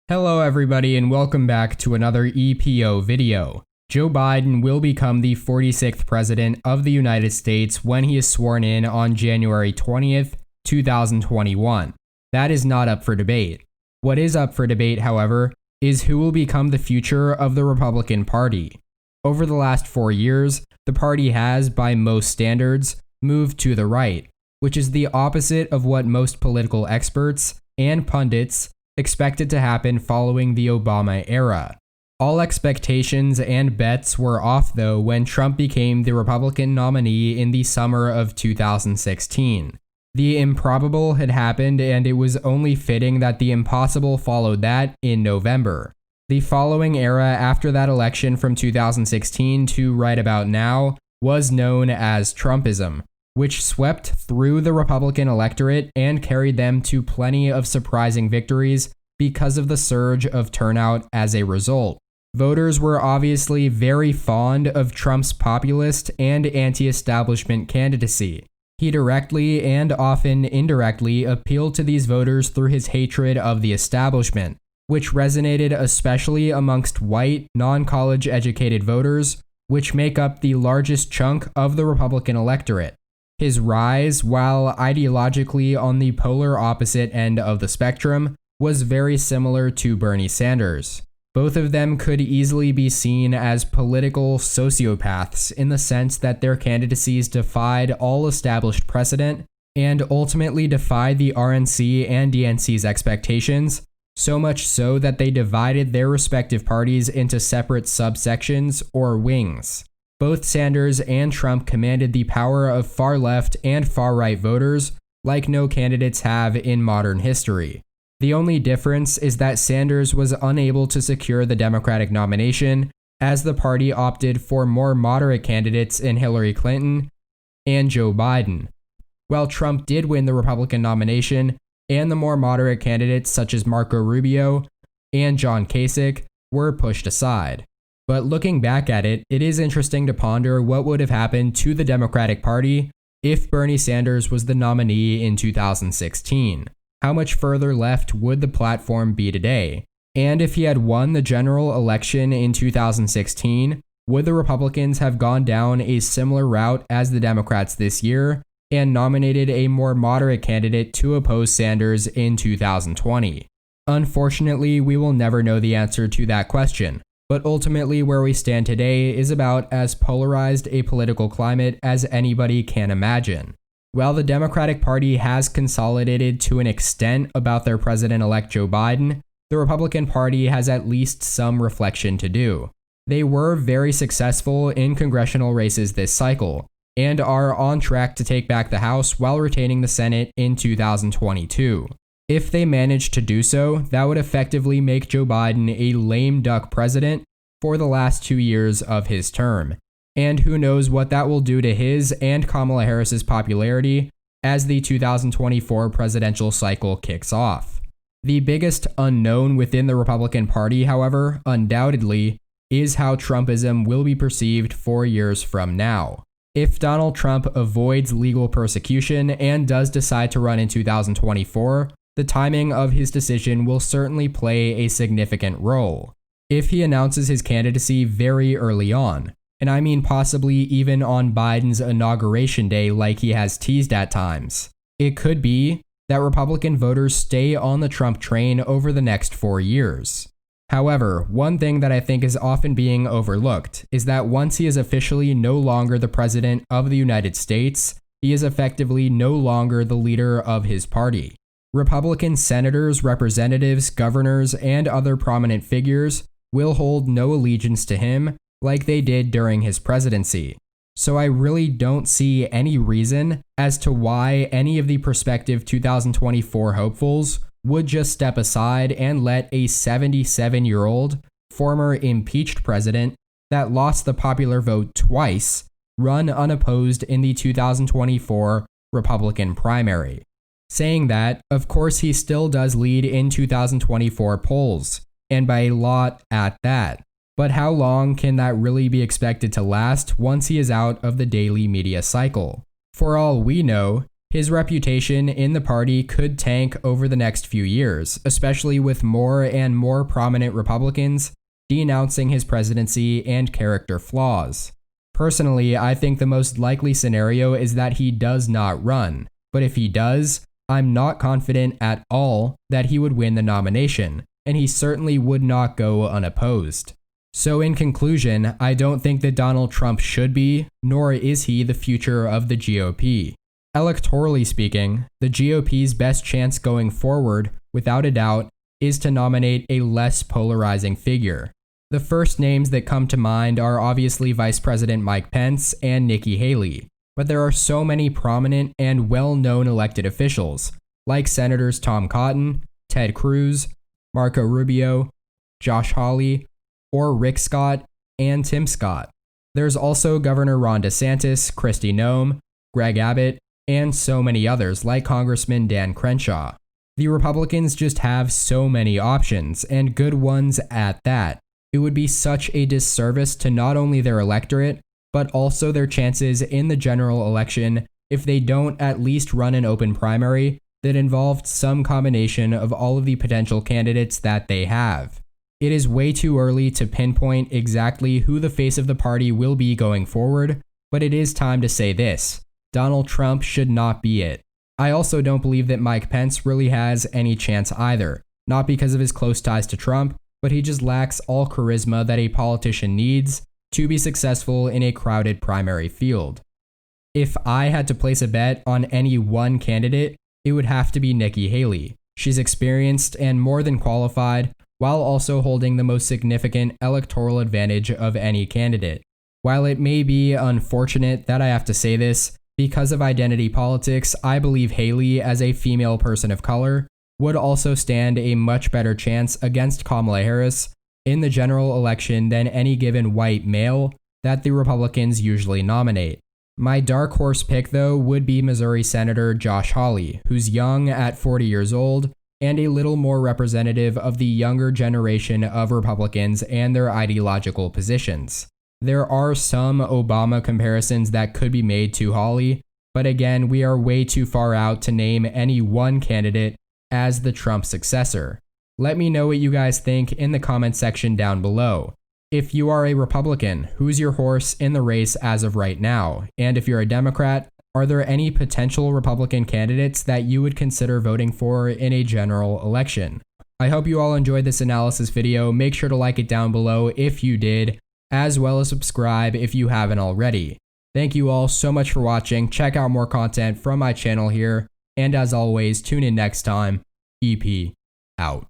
Hello everybody and welcome back to another EPO video. Joe Biden will become the 46th president of the United States when he is sworn in on January 20th, 2021. That is not up for debate. What is up for debate, however, is who will become the future of the Republican Party. Over the last 4 years, the party has, by most standards, moved to the right, which is the opposite of what most political experts and pundits expected to happen following the Obama era. All expectations and bets were off though when Trump became the Republican nominee in the summer of 2016. The improbable had happened and it was only fitting that the impossible followed that in November. The following era after that election from 2016 to right about now was known as Trumpism, which swept through the Republican electorate and carried them to plenty of surprising victories because of the surge of turnout as a result. Voters were obviously very fond of Trump's populist and anti-establishment candidacy. He directly and often indirectly appealed to these voters through his hatred of the establishment, which resonated especially amongst white, non-college educated voters, which make up the largest chunk of the Republican electorate. His rise, while ideologically on the polar opposite end of the spectrum, was very similar to Bernie Sanders. Both of them could easily be seen as political sociopaths in the sense that their candidacies defied all established precedent and ultimately defied the RNC and DNC's expectations, so much so that they divided their respective parties into separate subsections or wings. Both Sanders and Trump commanded the power of far-left and far-right voters like no candidates have in modern history. The only difference is that Sanders was unable to secure the Democratic nomination as the party opted for more moderate candidates in Hillary Clinton and Joe Biden, while Trump did win the Republican nomination and the more moderate candidates such as Marco Rubio and John Kasich were pushed aside. But looking back at it, it is interesting to ponder what would have happened to the Democratic Party if Bernie Sanders was the nominee in 2016. How much further left would the platform be today? And if he had won the general election in 2016, would the Republicans have gone down a similar route as the Democrats this year and nominated a more moderate candidate to oppose Sanders in 2020? Unfortunately, we will never know the answer to that question. But ultimately, where we stand today is about as polarized a political climate as anybody can imagine. While the Democratic Party has consolidated to an extent about their president-elect Joe Biden, the Republican Party has at least some reflection to do. They were very successful in congressional races this cycle, and are on track to take back the House while retaining the Senate in 2022. If they manage to do so, that would effectively make Joe Biden a lame duck president for the last 2 years of his term. And who knows what that will do to his and Kamala Harris's popularity as the 2024 presidential cycle kicks off. The biggest unknown within the Republican Party, however, undoubtedly, is how Trumpism will be perceived 4 years from now. If Donald Trump avoids legal persecution and does decide to run in 2024, the timing of his decision will certainly play a significant role. If he announces his candidacy very early on, and I mean possibly even on Biden's inauguration day like he has teased at times, it could be that Republican voters stay on the Trump train over the next 4 years. However, one thing that I think is often being overlooked is that once he is officially no longer the president of the United States, he is effectively no longer the leader of his party. Republican senators, representatives, governors, and other prominent figures will hold no allegiance to him like they did during his presidency. So I really don't see any reason as to why any of the prospective 2024 hopefuls would just step aside and let a 77-year-old former impeached president that lost the popular vote twice run unopposed in the 2024 Republican primary. Saying that, of course he still does lead in 2024 polls, and by a lot at that. But how long can that really be expected to last once he is out of the daily media cycle? For all we know, His reputation in the party could tank over the next few years, especially with more and more prominent Republicans denouncing his presidency and character flaws. Personally, I think the most likely scenario is that he does not run, but if he does, I'm not confident at all that he would win the nomination, and he certainly would not go unopposed. So in conclusion, I don't think that Donald Trump should be, nor is he the future of the GOP. Electorally speaking, the GOP's best chance going forward, without a doubt, is to nominate a less polarizing figure. The first names that come to mind are obviously Vice President Mike Pence and Nikki Haley, but there are so many prominent and well-known elected officials, like Senators Tom Cotton, Ted Cruz, Marco Rubio, Josh Hawley, or Rick Scott and Tim Scott. There's also Governor Ron DeSantis, Kristi Noem, Greg Abbott, and so many others like Congressman Dan Crenshaw. The Republicans just have so many options, and good ones at that. It would be such a disservice to not only their electorate, but also their chances in the general election if they don't at least run an open primary that involved some combination of all of the potential candidates that they have. It is way too early to pinpoint exactly who the face of the party will be going forward, but it is time to say this: Donald Trump should not be it. I also don't believe that Mike Pence really has any chance either, not because of his close ties to Trump, but he just lacks all charisma that a politician needs to be successful in a crowded primary field. If I had to place a bet on any one candidate, it would have to be Nikki Haley. She's experienced and more than qualified, while also holding the most significant electoral advantage of any candidate. While it may be unfortunate that I have to say this, because of identity politics, I believe Haley, as a female person of color, would also stand a much better chance against Kamala Harris in the general election than any given white male that the Republicans usually nominate. My dark horse pick, though, would be Missouri Senator Josh Hawley, who's young at 40 years old and a little more representative of the younger generation of Republicans and their ideological positions. There are some Obama comparisons that could be made to Hawley, but again, we are way too far out to name any one candidate as the Trump successor. Let me know what you guys think in the comment section down below. If you are a Republican, who's your horse in the race as of right now? And if you're a Democrat, are there any potential Republican candidates that you would consider voting for in a general election? I hope you all enjoyed this analysis video. Make sure to like it down below if you did, as well as subscribe if you haven't already. Thank you all so much for watching. Check out more content from my channel here, and as always, tune in next time. EP out.